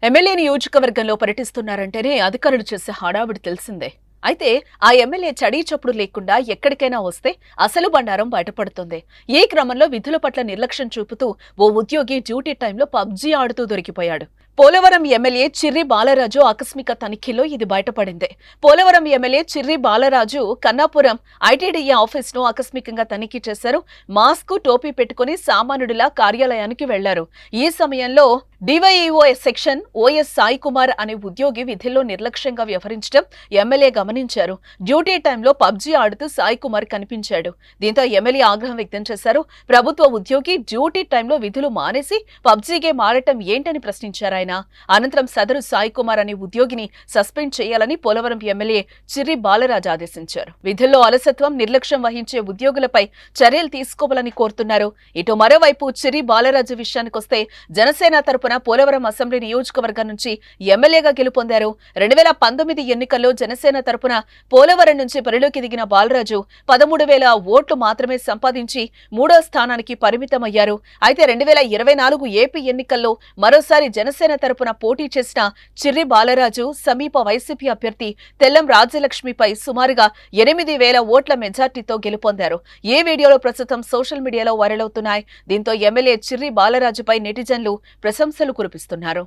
MLA నియోజకవర్గంలో పర్యటిస్తున్నారంటేనే అధికారులు చేసే హడావిడి తెలిసిందే. అయితే ఆ ఎమ్మెల్యే చడీ చప్పుడు లేకుండా ఎక్కడికైనా వస్తే అసలు బండారం బయటపడుతుంది. ఈ క్రమంలో విధుల పట్ల నిర్లక్ష్యం చూపుతూ ఓ ఉద్యోగి డ్యూటీ టైంలో పబ్జీ ఆడుతూ దొరికిపోయాడు. పోలవరం ఎమ్మెల్యే చిర్రి బాలరాజు ఆకస్మిక తనిఖీలో ఇది బయటపడింది. పోలవరం ఎమ్మెల్యే చిర్రి బాలరాజు కన్నాపురం ఐటీడీఏ ఆఫీసును ఆకస్మికంగా తనిఖీ చేశారు. మాస్క్, టోపీ పెట్టుకుని సామాన్యుడిలా కార్యాలయానికి వెళ్లారు. ఈ సమయంలో DyEO section OS Sai Kumar అనే ఉద్యోగి విధుల్లో నిర్లక్ష్యంగా వ్యవహరించడం ఎమ్మెల్యే గమనించారు. డ్యూటీ టైంలో పబ్జీ ఆడుతూ సాయి కుమార్ కనిపించాడు. దీంతో ఎమ్మెల్యే ఆగ్రహం వ్యక్తం చేశారు. ప్రభుత్వ ఉద్యోగి డ్యూటీ టైంలో విధులు మానేసి పబ్జీ గేమ్ ఆడటం ఏంటని ప్రశ్నించారు. అనంతరం సదరు సాయి కుమార్ అనే ఉద్యోగిని సస్పెండ్ చేయాలని పోలవరం ఎమ్మెల్యే చిర్రి బాలరాజు ఆదేశించారు. విధుల్లో అలసత్వం, నిర్లక్ష్యం వహించే ఉద్యోగులపై చర్యలు తీసుకోవాలని కోరుతున్నారు. ఇటు మరోవైపు చిర్రి బాలరాజు విషయానికొస్తే జనసేన తరపున పోలవరం అసెంబ్లీ నియోజకవర్గం నుంచి ఎమ్మెల్యేగా గెలుపొందారు. 2019 ఎన్నికల్లో జనసేన తరపున పోలవరం నుంచి బరిలోకి దిగిన బాలరాజు 13,000 ఓట్లు మాత్రమే సంపాదించి 3వ స్థానానికి పరిమితమయ్యారు. అయితే 2024 ఏపీ ఎన్నికల్లో మరోసారి జనసేన తరపున పోటీ చేసిన చిర్రి బాలరాజు సమీప వైసీపీ అభ్యర్థి తెల్లం రాజ్యలక్ష్మిపై సుమారుగా 8,000 ఓట్ల మెజార్టీతో గెలుపొందారు. ఈ వీడియోలో ప్రస్తుతం సోషల్ మీడియాలో వైరల్ అవుతున్నాయి. దీంతో ఎమ్మెల్యే చిర్రి బాలరాజుపై నెటిజన్లు ప్రశంసలు కురిపిస్తున్నారు.